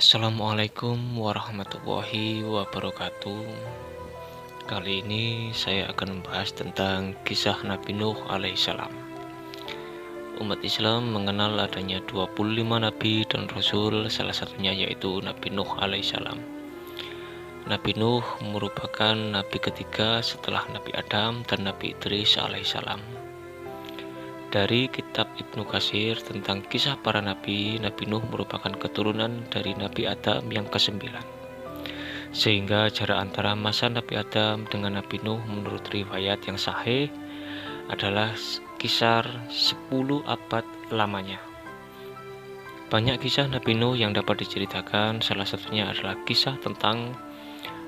Assalamualaikum warahmatullahi wabarakatuh. Kali ini saya akan membahas tentang kisah Nabi Nuh alaihissalam. Umat Islam mengenal adanya 25 nabi dan rasul, salah satunya yaitu Nabi Nuh alaihissalam. Nabi Nuh merupakan nabi ketiga setelah Nabi Adam dan Nabi Idris alaihissalam. Dari kitab Ibnu Katsir tentang kisah para nabi, Nabi Nuh merupakan keturunan dari Nabi Adam yang ke-9. Sehingga jarak antara masa Nabi Adam dengan Nabi Nuh menurut riwayat yang sahih adalah kisar 10 abad lamanya. Banyak kisah Nabi Nuh yang dapat diceritakan, salah satunya adalah kisah tentang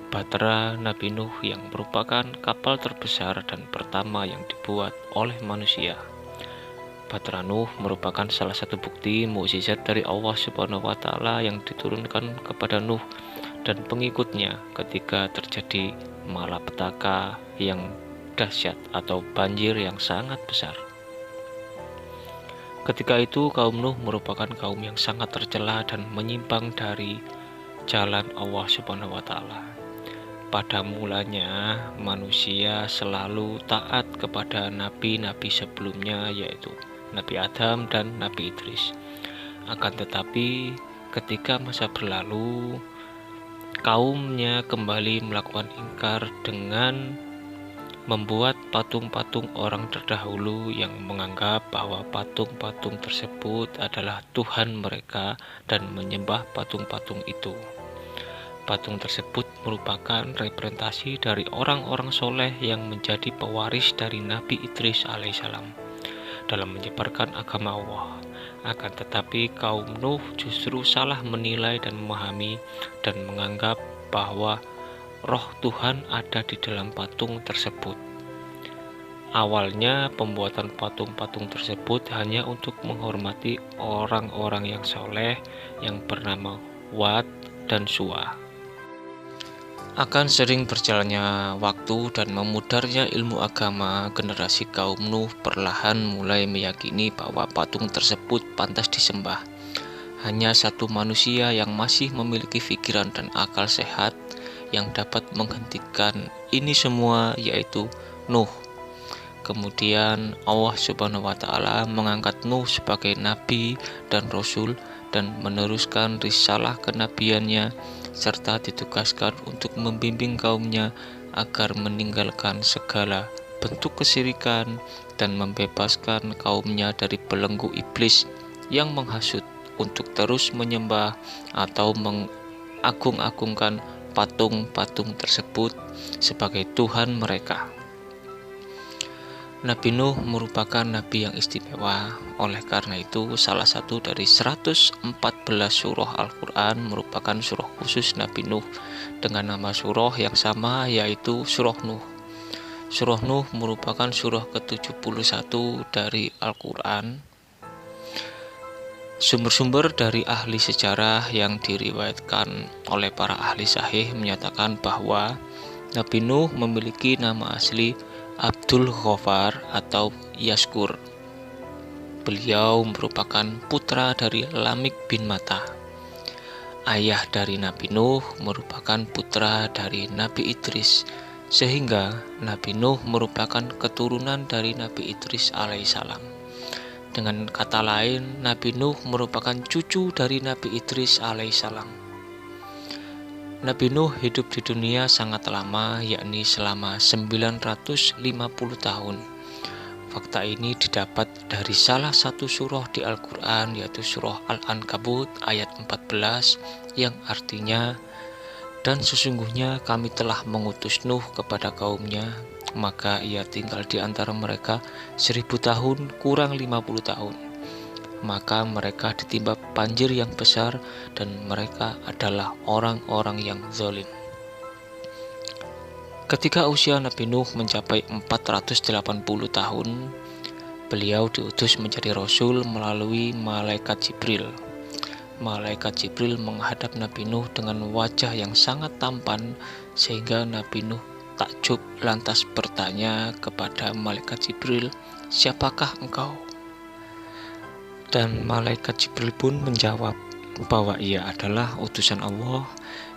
Bahtera Nabi Nuh yang merupakan kapal terbesar dan pertama yang dibuat oleh manusia. Bahtera Nuh merupakan salah satu bukti mukjizat dari Allah Subhanahu wa Ta'ala yang diturunkan kepada Nuh dan pengikutnya ketika terjadi malapetaka yang dahsyat atau banjir yang sangat besar. Ketika itu kaum Nuh merupakan kaum yang sangat tercela dan menyimpang dari jalan Allah Subhanahu wa Ta'ala. Pada mulanya manusia selalu taat kepada nabi-nabi sebelumnya, yaitu Nabi Adam dan Nabi Idris. Akan tetapi ketika masa berlalu, kaumnya kembali melakukan ingkar dengan membuat patung-patung orang terdahulu yang menganggap bahwa patung-patung tersebut adalah Tuhan mereka dan menyembah patung-patung itu. Patung tersebut merupakan representasi dari orang-orang soleh yang menjadi pewaris dari Nabi Idris alaihissalam dalam menyebarkan agama Allah. Akan tetapi kaum Nuh justru salah menilai dan memahami dan menganggap bahwa roh Tuhan ada di dalam patung tersebut. Awalnya pembuatan patung-patung tersebut hanya untuk menghormati orang-orang yang soleh yang bernama Wat dan Suwa. Akan sering berjalannya waktu dan memudarnya ilmu agama, generasi kaum Nuh perlahan mulai meyakini bahwa patung tersebut pantas disembah. Hanya satu manusia yang masih memiliki pikiran dan akal sehat yang dapat menghentikan ini semua, yaitu Nuh. Kemudian Allah Subhanahu wa Ta'ala mengangkat Nuh sebagai nabi dan rasul dan meneruskan risalah kenabiannya, serta ditugaskan untuk membimbing kaumnya agar meninggalkan segala bentuk kesyirikan dan membebaskan kaumnya dari belenggu iblis yang menghasut untuk terus menyembah atau mengagung-agungkan patung-patung tersebut sebagai Tuhan mereka. Nabi Nuh merupakan nabi yang istimewa. Oleh karena itu, salah satu dari 114 surah Al-Quran merupakan surah khusus Nabi Nuh dengan nama surah yang sama, yaitu surah Nuh. Surah Nuh merupakan surah ke-71 dari Al-Quran. Sumber-sumber dari ahli sejarah yang diriwayatkan oleh para ahli sahih menyatakan bahwa Nabi Nuh memiliki nama asli Abdul Ghaffar atau Yaskur. Beliau merupakan putra dari Lamik bin Mata. Ayah dari Nabi Nuh merupakan putra dari Nabi Idris, sehingga Nabi Nuh merupakan keturunan dari Nabi Idris alaihissalam. Dengan kata lain, Nabi Nuh merupakan cucu dari Nabi Idris alaihissalam. Nabi Nuh hidup di dunia sangat lama, yakni selama 950 tahun. Fakta ini didapat dari salah satu surah di Al-Quran, yaitu surah Al-Ankabut ayat 14, yang artinya, "Dan sesungguhnya kami telah mengutus Nuh kepada kaumnya, maka ia tinggal di antara mereka 1000 tahun kurang 50 tahun. Maka mereka ditimpa banjir yang besar dan mereka adalah orang-orang yang zalim." Ketika usia Nabi Nuh mencapai 480 tahun, beliau diutus menjadi rasul melalui malaikat Jibril. Malaikat Jibril menghadap Nabi Nuh dengan wajah yang sangat tampan sehingga Nabi Nuh takjub lantas bertanya kepada malaikat Jibril, "Siapakah engkau?" Dan malaikat Jibril pun menjawab, bahwa ia adalah utusan Allah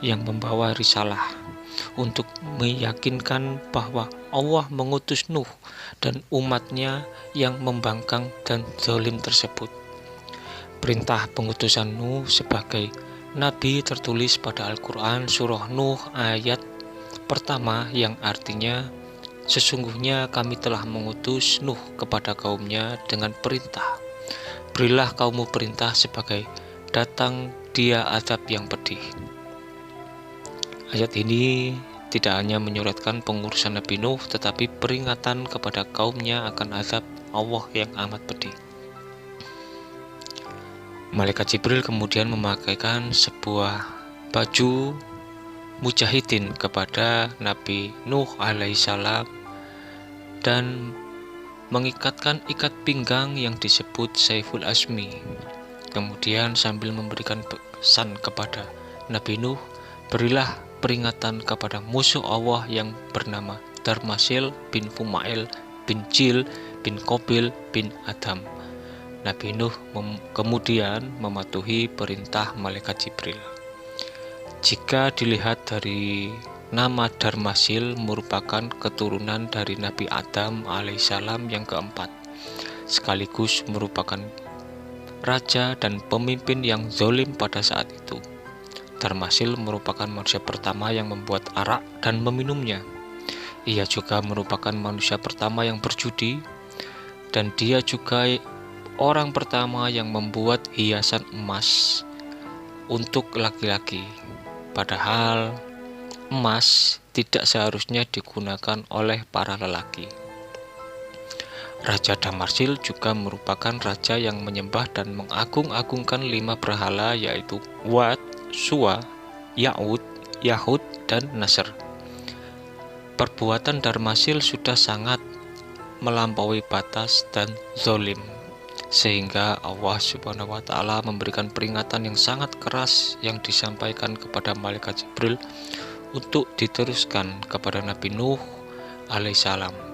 yang membawa risalah untuk meyakinkan bahwa Allah mengutus Nuh dan umatnya yang membangkang dan zalim tersebut. Perintah pengutusan Nuh sebagai nabi tertulis pada Al-Quran surah Nuh ayat pertama yang artinya, sesungguhnya kami telah mengutus Nuh kepada kaumnya dengan perintah. Berilah kaummu perintah sebagai datang dia azab yang pedih. Ayat ini tidak hanya menyoratkan pengurusan Nabi Nuh, tetapi peringatan kepada kaumnya akan azab Allah yang amat pedih. Malaikat Jibril kemudian memakaikan sebuah baju mujahidin kepada Nabi Nuh alaihissalam dan mengikatkan ikat pinggang yang disebut Saiful Asmi. Kemudian sambil memberikan pesan kepada Nabi Nuh, berilah peringatan kepada musuh Allah yang bernama Darmasil bin Fumail bin Jil bin Qabil bin Adam. Nabi Nuh kemudian mematuhi perintah malaikat Jibril. Jika dilihat dari nama Darmasil merupakan keturunan dari Nabi Adam alaihissalam yang keempat, sekaligus merupakan raja dan pemimpin yang zalim pada saat itu. Darmasil merupakan manusia pertama yang membuat arak dan meminumnya. Ia juga merupakan manusia pertama yang berjudi, dan dia juga orang pertama yang membuat hiasan emas untuk laki-laki. Padahal emas tidak seharusnya digunakan oleh para lelaki. Raja Darmasil juga merupakan raja yang menyembah dan mengagung-agungkan 5 berhala, yaitu Wat, Suwa, Ya'ud, Yahud, dan Nasr. Perbuatan Darmasil sudah sangat melampaui batas dan zalim, sehingga Allah Subhanahu wa Ta'ala memberikan peringatan yang sangat keras yang disampaikan kepada malaikat Jibril untuk diteruskan kepada Nabi Nuh alaihissalam.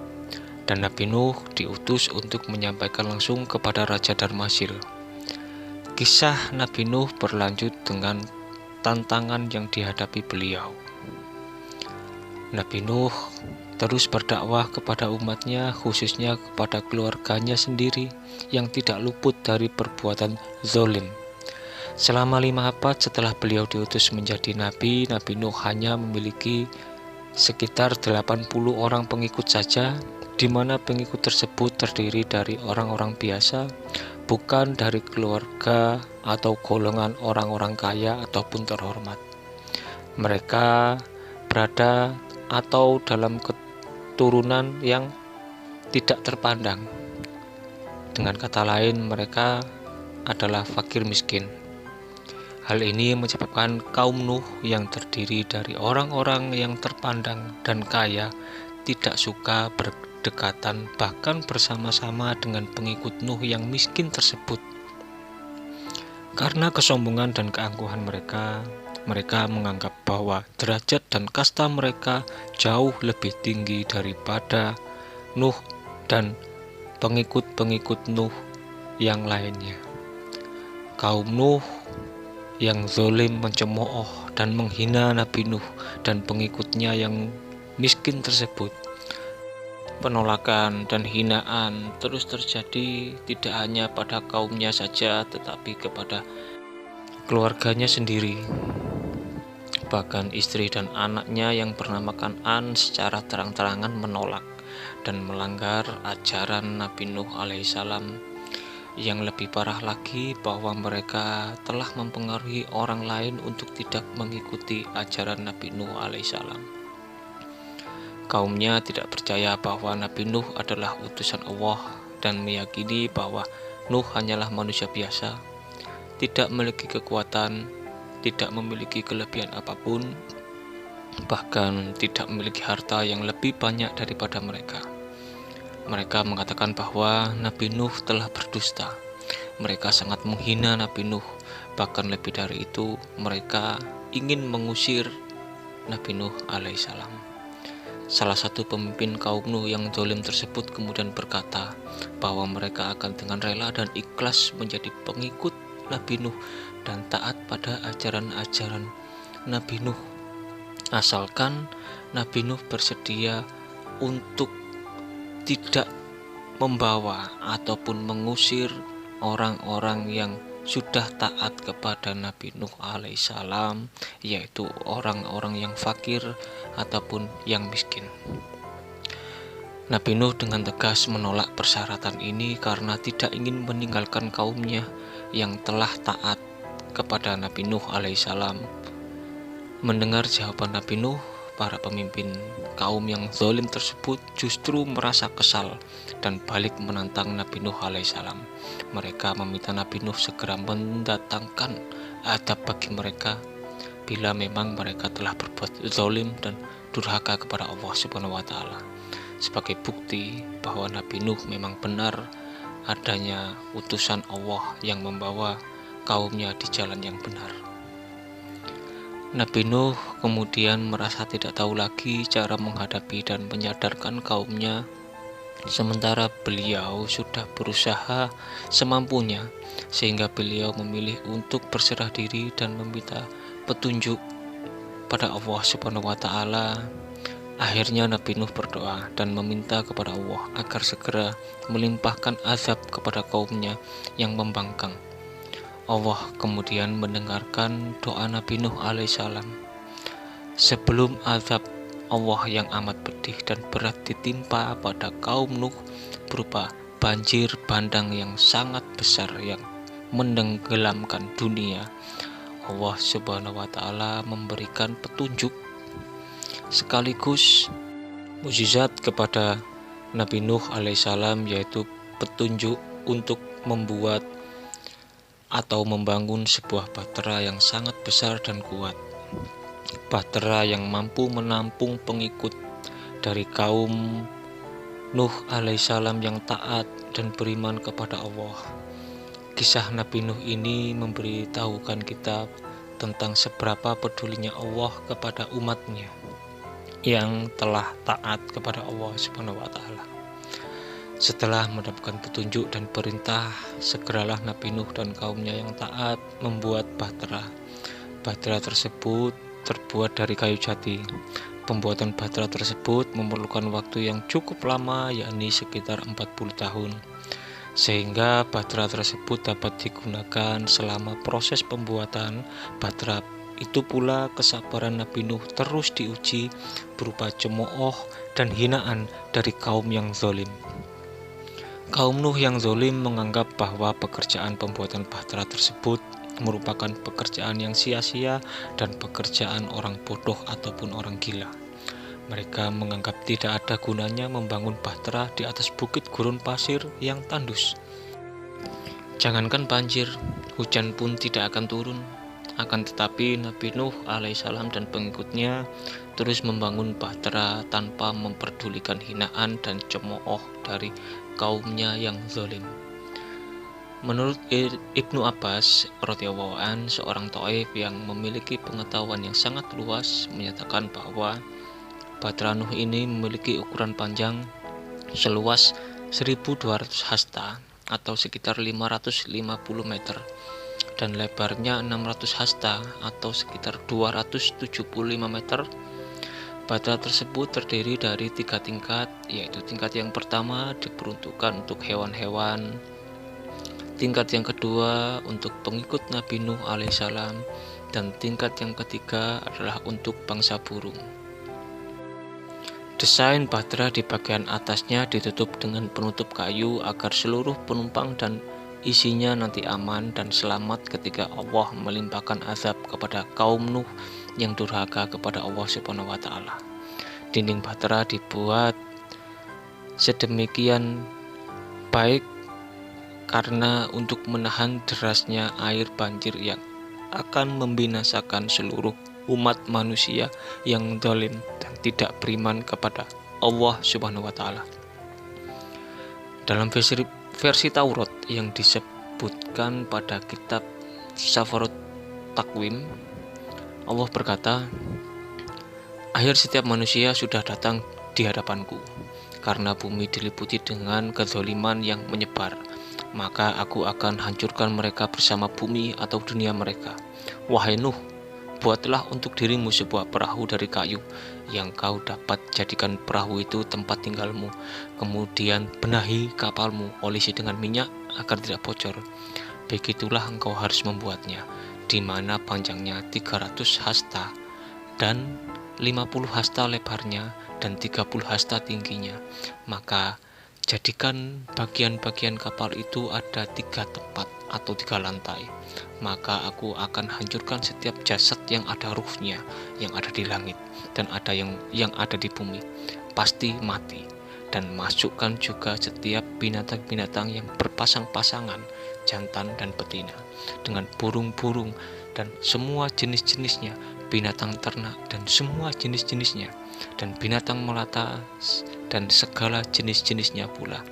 Dan Nabi Nuh diutus untuk menyampaikan langsung kepada Raja Darmasil. Kisah Nabi Nuh berlanjut dengan tantangan yang dihadapi beliau. Nabi Nuh terus berdakwah kepada umatnya, khususnya kepada keluarganya sendiri yang tidak luput dari perbuatan zalim. Selama 5 abad setelah beliau diutus menjadi nabi, Nabi Nuh hanya memiliki sekitar 80 orang pengikut saja, di mana pengikut tersebut terdiri dari orang-orang biasa, bukan dari keluarga atau golongan orang-orang kaya ataupun terhormat. Mereka berada atau dalam keturunan yang tidak terpandang. Dengan kata lain, mereka adalah fakir miskin. Hal ini menyebabkan kaum Nuh yang terdiri dari orang-orang yang terpandang dan kaya tidak suka berdekatan bahkan bersama-sama dengan pengikut Nuh yang miskin tersebut. Karena kesombongan dan keangkuhan mereka menganggap bahwa derajat dan kasta mereka jauh lebih tinggi daripada Nuh dan pengikut-pengikut Nuh yang lainnya. Kaum Nuh yang zalim mencemooh dan menghina Nabi Nuh dan pengikutnya yang miskin tersebut. Penolakan dan hinaan terus terjadi tidak hanya pada kaumnya saja, tetapi kepada keluarganya sendiri. Bahkan istri dan anaknya yang bernama Kan'an secara terang-terangan menolak dan melanggar ajaran Nabi Nuh alaihissalam. Yang lebih parah lagi, bahwa mereka telah mempengaruhi orang lain untuk tidak mengikuti ajaran Nabi Nuh alaihissalam. Kaumnya tidak percaya bahwa Nabi Nuh adalah utusan Allah dan meyakini bahwa Nuh hanyalah manusia biasa, tidak memiliki kekuatan, tidak memiliki kelebihan apapun, bahkan tidak memiliki harta yang lebih banyak daripada mereka. Mereka mengatakan bahwa Nabi Nuh telah berdusta. Mereka sangat menghina Nabi Nuh. Bahkan lebih dari itu, mereka ingin mengusir Nabi Nuh alaihissalam. Salah satu pemimpin kaum Nuh yang zalim tersebut kemudian berkata bahwa mereka akan dengan rela dan ikhlas menjadi pengikut Nabi Nuh dan taat pada ajaran-ajaran Nabi Nuh, asalkan Nabi Nuh bersedia untuk tidak membawa ataupun mengusir orang-orang yang sudah taat kepada Nabi Nuh alaihissalam, yaitu orang-orang yang fakir ataupun yang miskin. Nabi Nuh dengan tegas menolak persyaratan ini karena tidak ingin meninggalkan kaumnya yang telah taat kepada Nabi Nuh alaihissalam. Mendengar jawaban Nabi Nuh, para pemimpin kaum yang zalim tersebut justru merasa kesal dan balik menantang Nabi Nuh alaihissalam. Mereka meminta Nabi Nuh segera mendatangkan adab bagi mereka bila memang mereka telah berbuat zalim dan durhaka kepada Allah Subhanahu wa taala. Sebagai bukti bahwa Nabi Nuh memang benar adanya utusan Allah yang membawa kaumnya di jalan yang benar. Nabi Nuh kemudian merasa tidak tahu lagi cara menghadapi dan menyadarkan kaumnya, sementara beliau sudah berusaha semampunya, sehingga beliau memilih untuk berserah diri dan meminta petunjuk pada Allah Subhanahu wa taala. Akhirnya Nabi Nuh berdoa dan meminta kepada Allah agar segera melimpahkan azab kepada kaumnya yang membangkang. Allah kemudian mendengarkan doa Nabi Nuh alaihissalam. Sebelum azab Allah yang amat pedih dan berat ditimpa pada kaum Nuh berupa banjir bandang yang sangat besar yang menenggelamkan dunia, Allah Subhanahu wa taala memberikan petunjuk sekaligus mukjizat kepada Nabi Nuh alaihissalam, yaitu petunjuk untuk membuat atau membangun sebuah bahtera yang sangat besar dan kuat. Bahtera yang mampu menampung pengikut dari kaum Nuh alaihissalam yang taat dan beriman kepada Allah. Kisah Nabi Nuh ini memberitahukan kita tentang seberapa pedulinya Allah kepada umatnya yang telah taat kepada Allah Subhanahu wa taala. Setelah mendapatkan petunjuk dan perintah, segeralah Nabi Nuh dan kaumnya yang taat membuat bahtera. Bahtera tersebut terbuat dari kayu jati. Pembuatan bahtera tersebut memerlukan waktu yang cukup lama, yakni sekitar 40 tahun. Sehingga bahtera tersebut dapat digunakan selama proses pembuatan bahtera. Itu pula kesabaran Nabi Nuh terus diuji berupa cemooh dan hinaan dari kaum yang zalim. Kaum Nuh yang zalim menganggap bahwa pekerjaan pembuatan bahtera tersebut merupakan pekerjaan yang sia-sia dan pekerjaan orang bodoh ataupun orang gila. Mereka menganggap tidak ada gunanya membangun bahtera di atas bukit gurun pasir yang tandus. Jangankan banjir, hujan pun tidak akan turun. Akan tetapi Nabi Nuh alaihissalam dan pengikutnya terus membangun bahtera tanpa memperdulikan hinaan dan cemooh dari kaumnya yang zalim. Menurut Ibnu Abbas radhiyallahu an, seorang Taif yang memiliki pengetahuan yang sangat luas, menyatakan bahwa bahtera Nuh ini memiliki ukuran panjang seluas 1.200 hasta atau sekitar 550 meter dan lebarnya 600 hasta atau sekitar 275 meter. Bahtera tersebut terdiri dari 3 tingkat, yaitu tingkat yang pertama diperuntukkan untuk hewan-hewan, tingkat yang kedua untuk pengikut Nabi Nuh alaihissalam, dan tingkat yang ketiga adalah untuk bangsa burung. Desain bahtera di bagian atasnya ditutup dengan penutup kayu agar seluruh penumpang dan isinya nanti aman dan selamat ketika Allah melimpahkan azab kepada kaum Nuh yang durhaka kepada Allah Subhanahu wa taala. Dinding bahtera dibuat sedemikian baik karena untuk menahan derasnya air banjir yang akan membinasakan seluruh umat manusia yang zalim dan tidak beriman kepada Allah Subhanahu wa taala. Dalam versi Taurat yang disebutkan pada kitab Safarut Takwim, Allah berkata, "Akhir setiap manusia sudah datang di hadapanku, karena bumi diliputi dengan kezaliman yang menyebar. maka aku akan hancurkan mereka bersama bumi atau dunia mereka. Wahai Nuh, buatlah untuk dirimu sebuah perahu dari kayu yang kau dapat jadikan perahu itu tempat tinggalmu. Kemudian benahi kapalmu, olesi dengan minyak agar tidak bocor. Begitulah engkau harus membuatnya, di mana panjangnya 300 hasta dan 50 hasta lebarnya dan 30 hasta tingginya. Maka jadikan bagian-bagian kapal itu ada 3 tempat atau 3 lantai. Maka aku akan hancurkan setiap jasad yang ada ruhnya, yang ada di langit dan ada yang ada di bumi, pasti mati. Dan masukkan juga setiap binatang-binatang yang berpasang-pasangan, jantan dan betina, dengan burung-burung dan semua jenis-jenisnya, binatang ternak dan semua jenis-jenisnya, dan binatang melata dan segala jenis-jenisnya pula.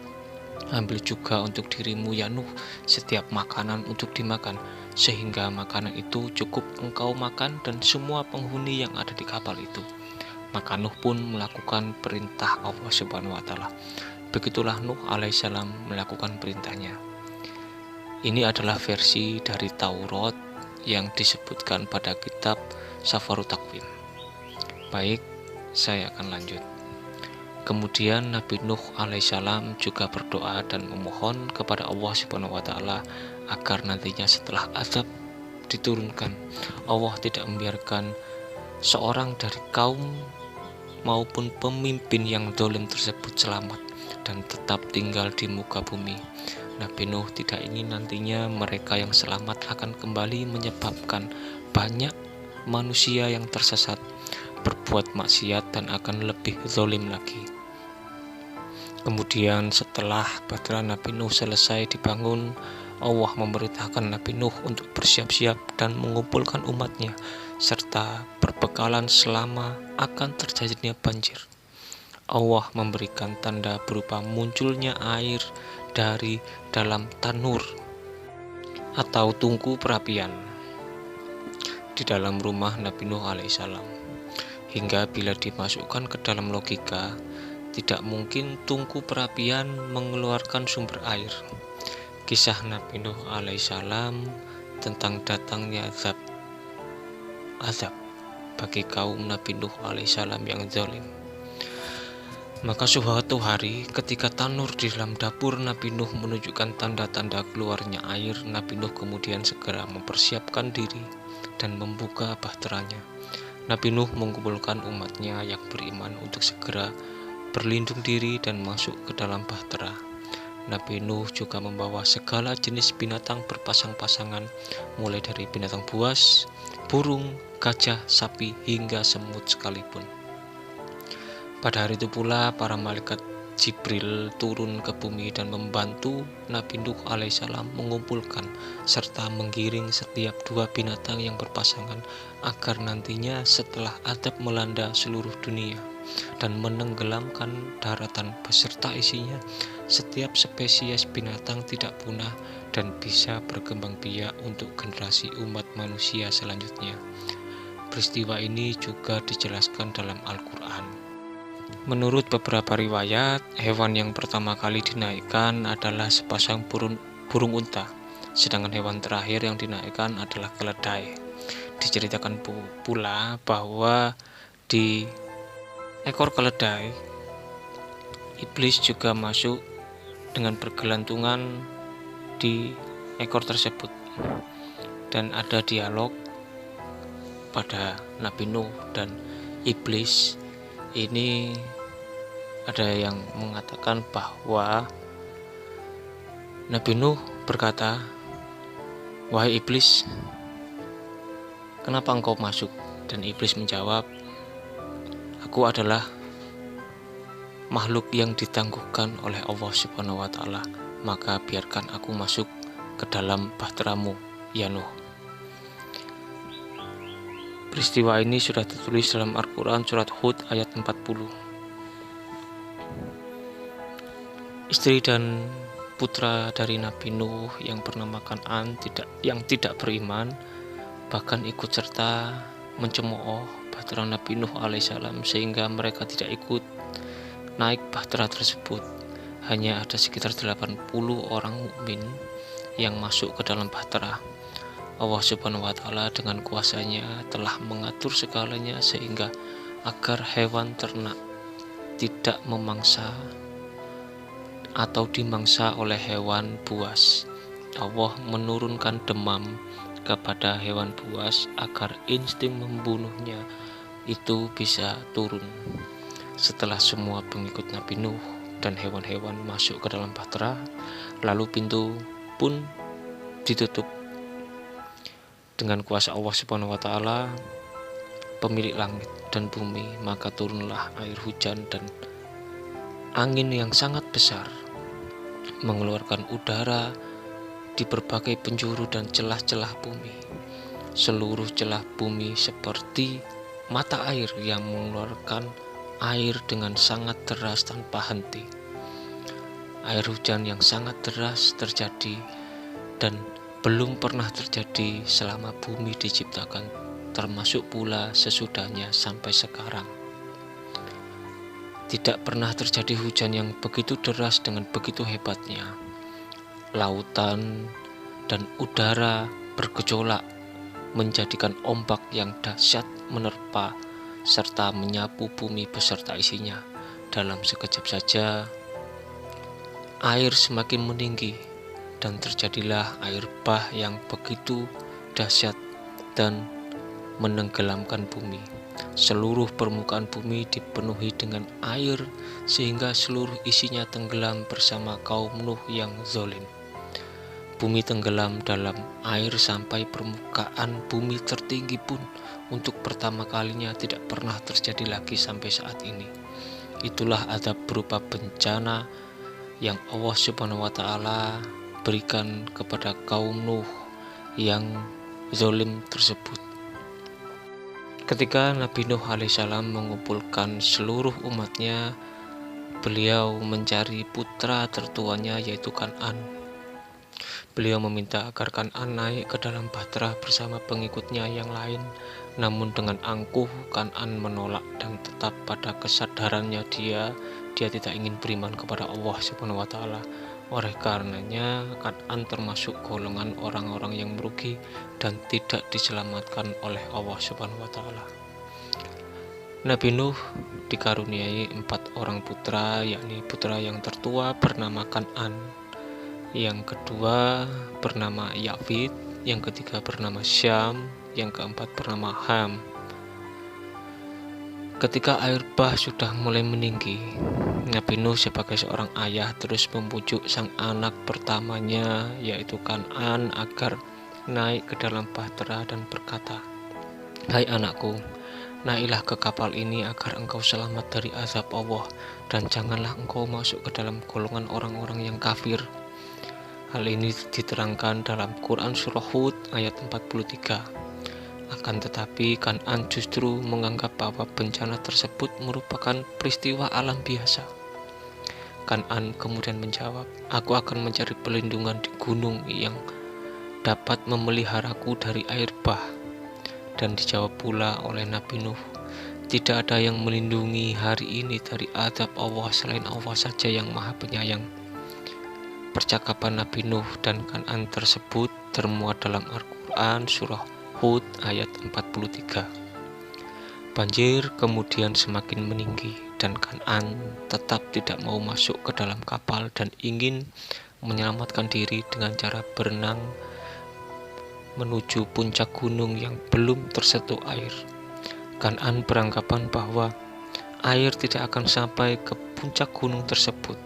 Ambil juga untuk dirimu ya Nuh setiap makanan untuk dimakan, sehingga makanan itu cukup engkau makan dan semua penghuni yang ada di kapal itu. Maka Nuh pun melakukan perintah Allah Subhanahu wa Ta'ala. Begitulah Nuh alaihissalam melakukan perintahnya. Ini adalah versi dari Taurat yang disebutkan pada kitab Safarut Takwim. Baik, saya akan lanjut. Kemudian Nabi Nuh alaihissalam juga berdoa dan memohon kepada Allah Subhanahu wa Ta'ala agar nantinya setelah azab diturunkan, Allah tidak membiarkan seorang dari kaum maupun pemimpin yang zalim tersebut selamat dan tetap tinggal di muka bumi. Nabi Nuh tidak ingin nantinya mereka yang selamat akan kembali menyebabkan banyak manusia yang tersesat, berbuat maksiat dan akan lebih zalim lagi. Kemudian setelah bahtera Nabi Nuh selesai dibangun, Allah memerintahkan Nabi Nuh untuk bersiap-siap dan mengumpulkan umatnya serta berbekalan selama akan terjadinya banjir. Allah memberikan tanda berupa munculnya air dari dalam tanur atau tungku perapian di dalam rumah Nabi Nuh alaihissalam, hingga bila dimasukkan ke dalam logika, tidak mungkin tungku perapian mengeluarkan sumber air. Kisah Nabi Nuh alaihissalam tentang datangnya azab bagi kaum Nabi Nuh alaihissalam yang zalim. Maka suatu hari ketika tanur di dalam dapur Nabi Nuh menunjukkan tanda-tanda keluarnya air, Nabi Nuh kemudian segera mempersiapkan diri dan membuka bahteranya. Nabi Nuh mengumpulkan umatnya yang beriman untuk segera berlindung diri dan masuk ke dalam bahtera. Nabi Nuh juga membawa segala jenis binatang berpasang-pasangan, mulai dari binatang buas, burung, gajah, sapi, hingga semut sekalipun. Pada hari itu pula para malaikat Jibril turun ke bumi dan membantu Nabi Nuh alaihissalam mengumpulkan serta menggiring setiap 2 binatang yang berpasangan agar nantinya setelah azab melanda seluruh dunia dan menenggelamkan daratan beserta isinya, setiap spesies binatang tidak punah dan bisa berkembang biak untuk generasi umat manusia selanjutnya. Peristiwa ini juga dijelaskan dalam Al-Quran. Menurut beberapa riwayat, hewan yang pertama kali dinaikkan adalah sepasang burung unta, sedangkan hewan terakhir yang dinaikkan adalah keledai. Diceritakan pula bahwa di ekor keledai, iblis juga masuk dengan bergelantungan di ekor tersebut, dan ada dialog pada Nabi Nuh dan iblis. Ini ada yang mengatakan bahwa Nabi Nuh berkata, "Wahai iblis, kenapa engkau masuk?" Dan iblis menjawab, "Aku adalah makhluk yang ditangguhkan oleh Allah Subhanahu wa Ta'ala, maka biarkan aku masuk ke dalam bahteramu, ya Nuh." Peristiwa ini sudah tertulis dalam Al-Quran surat Hud ayat 40. Istri dan putra dari Nabi Nuh yang bernama Kan'an yang tidak beriman bahkan ikut serta mencemooh bahtera Nabi Nuh alaihissalam, sehingga mereka tidak ikut naik bahtera tersebut. hanya ada sekitar 80 orang mukmin yang masuk ke dalam bahtera. Allah Subhanahu wa Ta'ala dengan kuasanya telah mengatur segalanya sehingga agar hewan ternak tidak memangsa atau dimangsa oleh hewan buas. Allah menurunkan demam kepada hewan buas agar insting membunuhnya itu bisa turun. Setelah semua pengikut Nabi Nuh dan hewan-hewan masuk ke dalam bahtera, lalu pintu pun ditutup. Dengan kuasa Allah Subhanahu wa Ta'ala, pemilik langit dan bumi, maka turunlah air hujan dan angin yang sangat besar, mengeluarkan udara di berbagai penjuru dan celah-celah bumi. Seluruh celah bumi seperti mata air yang mengeluarkan air dengan sangat deras tanpa henti. Air hujan yang sangat deras terjadi dan belum pernah terjadi selama bumi diciptakan, termasuk pula sesudahnya sampai sekarang. Tidak pernah terjadi hujan yang begitu deras dengan begitu hebatnya. Lautan dan udara bergejolak menjadikan ombak yang dahsyat menerpa serta menyapu bumi beserta isinya. Dalam sekejap saja air semakin meninggi dan terjadilah air bah yang begitu dahsyat dan menenggelamkan bumi. Seluruh permukaan bumi dipenuhi dengan air sehingga seluruh isinya tenggelam bersama kaum Nuh yang zalim. Bumi tenggelam dalam air sampai permukaan bumi tertinggi pun untuk pertama kalinya tidak pernah terjadi lagi sampai saat ini. Itulah azab berupa bencana yang Allah Subhanahu wa Ta'ala berikan kepada kaum Nuh yang zalim tersebut. Ketika Nabi Nuh alaihissalam mengumpulkan seluruh umatnya, beliau mencari putra tertuanya yaitu Kan'an. Beliau meminta agar Kan'an naik ke dalam bahtera bersama pengikutnya yang lain, namun dengan angkuh Kan'an menolak dan tetap pada kesadarannya dia tidak ingin beriman kepada Allah Subhanahu wa Ta'ala. Oleh karenanya Kan'an termasuk golongan orang-orang yang merugi dan tidak diselamatkan oleh Allah Subhanahu wa Ta'ala. Nabi Nuh dikaruniai 4 orang putra, yakni putra yang tertua bernama Kan'an, yang kedua bernama Yafid, yang ketiga bernama Syam, yang keempat bernama Ham. Ketika air bah sudah mulai meninggi, Nabi Nuh sebagai seorang ayah terus membujuk sang anak pertamanya yaitu Kan'an agar naik ke dalam bahtera dan berkata, "Hai anakku, naiklah ke kapal ini agar engkau selamat dari azab Allah dan janganlah engkau masuk ke dalam golongan orang-orang yang kafir." Hal ini diterangkan dalam Quran Surah Hud ayat 43. Akan tetapi Kan'an justru menganggap bahwa bencana tersebut merupakan peristiwa alam biasa. Kan'an kemudian menjawab, "Aku akan mencari perlindungan di gunung yang dapat memeliharaku dari air bah." Dan dijawab pula oleh Nabi Nuh, "Tidak ada yang melindungi hari ini dari azab Allah selain Allah saja yang Maha Penyayang." Percakapan Nabi Nuh dan Kan'an tersebut termuat dalam Al-Quran Surah Hud ayat 43. Banjir kemudian semakin meninggi dan Kan'an tetap tidak mau masuk ke dalam kapal dan ingin menyelamatkan diri dengan cara berenang menuju puncak gunung yang belum tersentuh air. Kan'an beranggapan bahwa air tidak akan sampai ke puncak gunung tersebut.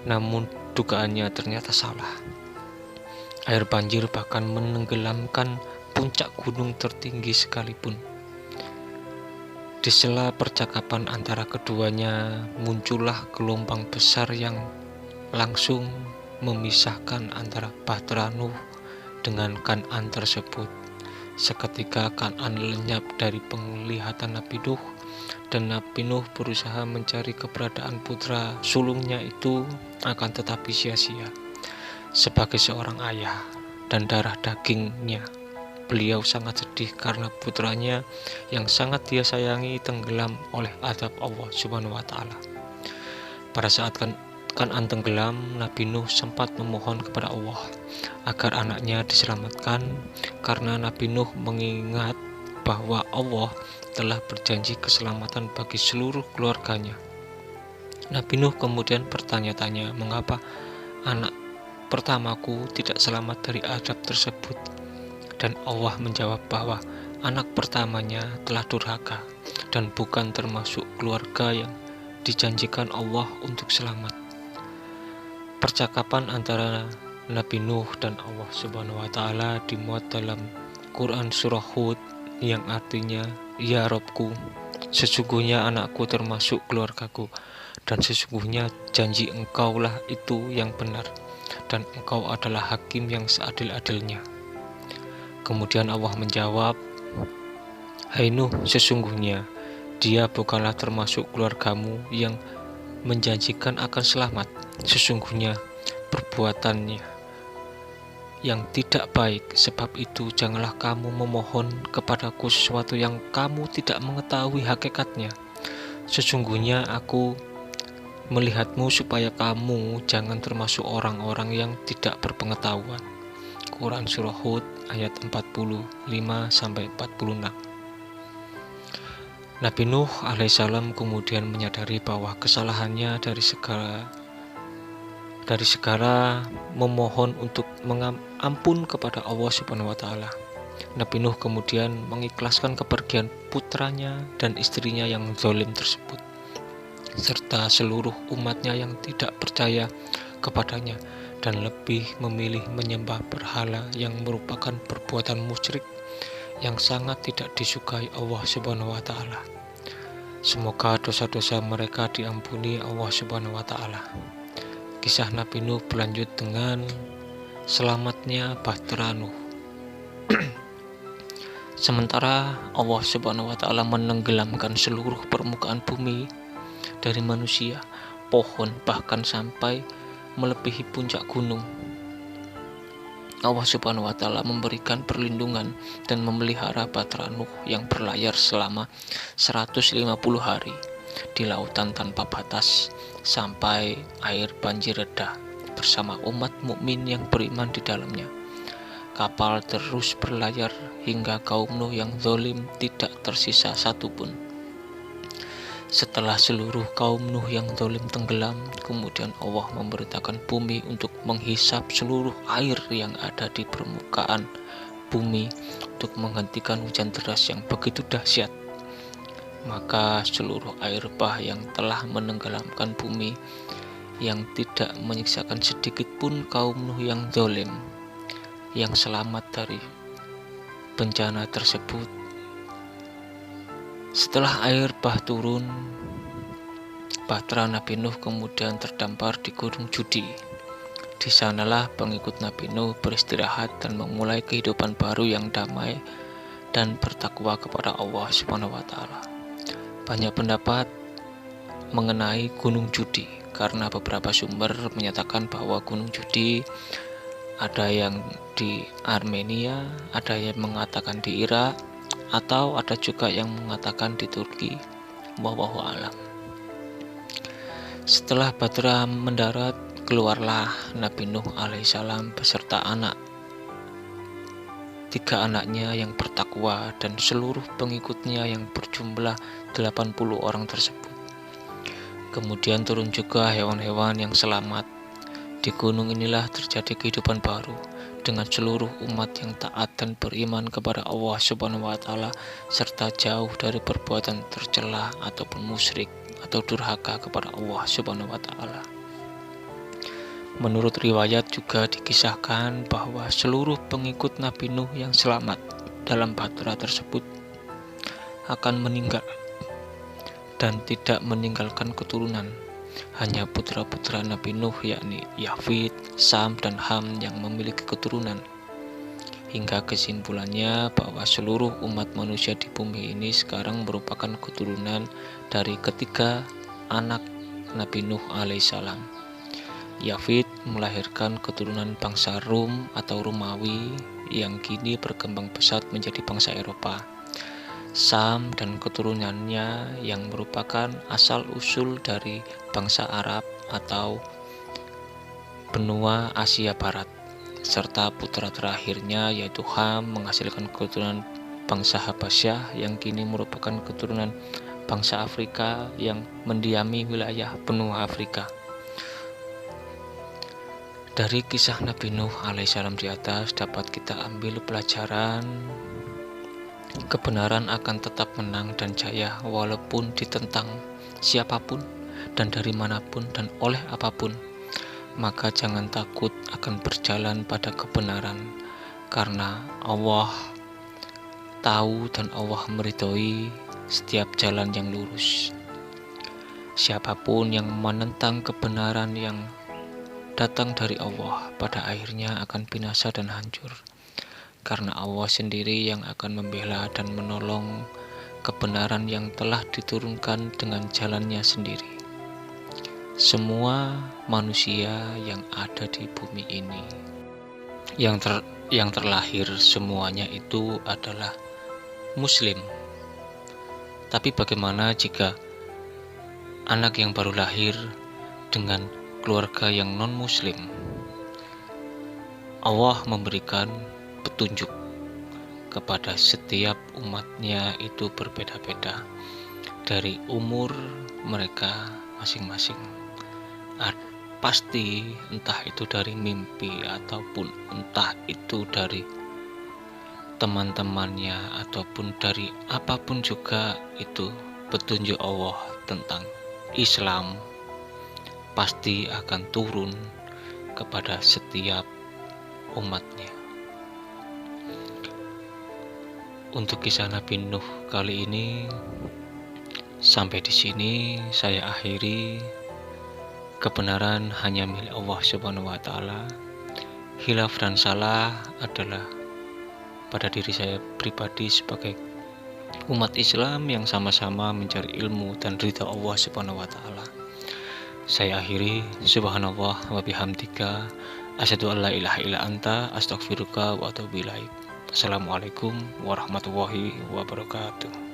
Namun dugaannya ternyata salah. Air banjir bahkan menenggelamkan puncak gunung tertinggi sekalipun. Di sela percakapan antara keduanya muncullah gelombang besar yang langsung memisahkan antara bahtera Nuh dengan Kan'an tersebut. Seketika Kan'an lenyap dari penglihatan Nabi Nuh dan Nabi Nuh berusaha mencari keberadaan putra sulungnya itu, akan tetapi sia-sia. Sebagai seorang ayah dan darah dagingnya, beliau sangat sedih karena putranya yang sangat dia sayangi tenggelam oleh azab Allah Subhanahu wa Ta'ala. Pada saat Kanaan tenggelam, Nabi Nuh sempat memohon kepada Allah agar anaknya diselamatkan karena Nabi Nuh mengingat bahwa Allah telah berjanji keselamatan bagi seluruh keluarganya. Nabi Nuh kemudian bertanya-tanya mengapa anak pertamaku tidak selamat dari azab tersebut, dan Allah menjawab bahwa anak pertamanya telah durhaka dan bukan termasuk keluarga yang dijanjikan Allah untuk selamat. Percakapan antara Nabi Nuh dan Allah Subhanahu wa Ta'ala dimuat dalam Quran Surah Hud yang artinya, "Ya Robku, sesungguhnya anakku termasuk keluargaku, dan sesungguhnya janji engkaulah itu yang benar, dan engkau adalah hakim yang seadil-adilnya." Kemudian Allah menjawab, "Hai Nuh, sesungguhnya dia bukanlah termasuk keluargamu yang menjanjikan akan selamat. Sesungguhnya perbuatannya yang tidak baik. Sebab itu janganlah kamu memohon kepadaku sesuatu yang kamu tidak mengetahui hakikatnya. Sesungguhnya aku melihatmu supaya kamu jangan termasuk orang-orang yang tidak berpengetahuan." Quran Surah Hud ayat 45-46. Nabi Nuh alaihissalam kemudian menyadari bahwa kesalahannya dari segala memohon untuk mengampun kepada Allah Subhanahu wa Ta'ala. Nabi Nuh kemudian mengikhlaskan kepergian putranya dan istrinya yang zalim tersebut, serta seluruh umatnya yang tidak percaya kepadanya dan lebih memilih menyembah berhala yang merupakan perbuatan musyrik yang sangat tidak disukai Allah Subhanahu wa Ta'ala. Semoga dosa-dosa mereka diampuni Allah Subhanahu wa Ta'ala. Kisah Nabi Nuh berlanjut dengan selamatnya Bahtera Nuh. Sementara Allah Subhanahu wa Ta'ala menenggelamkan seluruh permukaan bumi dari manusia, pohon, bahkan sampai melebihi puncak gunung, Allah Subhanahu wa Ta'ala memberikan perlindungan dan memelihara Bahtera Nuh yang berlayar selama 150 hari di lautan tanpa batas sampai air banjir reda bersama umat mukmin yang beriman di dalamnya. Kapal terus berlayar hingga kaum Nuh yang zalim tidak tersisa satupun. Setelah seluruh kaum Nuh yang zalim tenggelam, kemudian Allah memerintahkan bumi untuk menghisap seluruh air yang ada di permukaan bumi untuk menghentikan hujan deras yang begitu dahsyat. Maka seluruh air bah yang telah menenggelamkan bumi yang tidak menyiksakan sedikit pun kaum Nuh yang zalim yang selamat dari bencana tersebut. Setelah air bah turun, Bahtera Nabi Nuh kemudian terdampar di Gunung Judi. Di sanalah pengikut Nabi Nuh beristirahat dan memulai kehidupan baru yang damai dan bertakwa kepada Allah Subhanahu wa Ta'ala. Banyak pendapat mengenai Gunung Judi karena beberapa sumber menyatakan bahwa Gunung Judi ada yang di Armenia, ada yang mengatakan di Irak, atau ada juga yang mengatakan di Turki. Wallahu a'lam. Setelah Bahtera mendarat, keluarlah Nabi Nuh alaihissalam beserta tiga anaknya yang bertakwa dan seluruh pengikutnya yang berjumlah 80 orang tersebut. Kemudian turun juga hewan-hewan yang selamat. Di gunung inilah terjadi kehidupan baru dengan seluruh umat yang taat dan beriman kepada Allah Subhanahu wa Ta'ala serta jauh dari perbuatan tercela ataupun musyrik atau durhaka kepada Allah Subhanahu wa Ta'ala. Menurut riwayat juga dikisahkan bahwa seluruh pengikut Nabi Nuh yang selamat dalam Bahtera tersebut akan meninggal dan tidak meninggalkan keturunan. Hanya putra-putra Nabi Nuh yakni Yafid, Sam, dan Ham yang memiliki keturunan. Hingga kesimpulannya bahwa seluruh umat manusia di bumi ini sekarang merupakan keturunan dari ketiga anak Nabi Nuh alaihissalam. Yafid melahirkan keturunan bangsa Rum atau Romawi yang kini berkembang pesat menjadi bangsa Eropa. Sam dan keturunannya yang merupakan asal-usul dari bangsa Arab atau benua Asia Barat, serta putra terakhirnya yaitu Ham menghasilkan keturunan bangsa Habasyah yang kini merupakan keturunan bangsa Afrika yang mendiami wilayah benua Afrika. Dari kisah Nabi Nuh alaihissalam di atas dapat kita ambil pelajaran kebenaran akan tetap menang dan jaya walaupun ditentang siapapun dan dari manapun dan oleh apapun. Maka jangan takut akan berjalan pada kebenaran, karena Allah tahu dan Allah meridhoi setiap jalan yang lurus. Siapapun yang menentang kebenaran yang datang dari Allah pada akhirnya akan binasa dan hancur, karena Allah sendiri yang akan membela dan menolong kebenaran yang telah diturunkan dengan jalannya sendiri. Semua manusia yang ada di bumi ini yang terlahir semuanya itu adalah Muslim. Tapi bagaimana jika anak yang baru lahir dengan keluarga yang non-Muslim? Allah memberikan petunjuk kepada setiap umatnya itu berbeda-beda dari umur mereka masing-masing. Pasti entah itu dari mimpi ataupun entah itu dari teman-temannya ataupun dari apapun juga, itu petunjuk Allah tentang Islam pasti akan turun kepada setiap umatnya. Untuk kisah Nabi Nuh kali ini sampai di sini saya akhiri. Kebenaran hanya milik Allah Subhanahu wa taala. Khilaf dan salah adalah pada diri saya pribadi sebagai umat Islam yang sama-sama mencari ilmu dan ridha Allah Subhanahu wa taala. Saya akhiri, subhanallah wa bihamdika, asyhadu an la ilaha illa anta, astaghfiruka wa atubu ilaik. Assalamualaikum warahmatullahi wabarakatuh.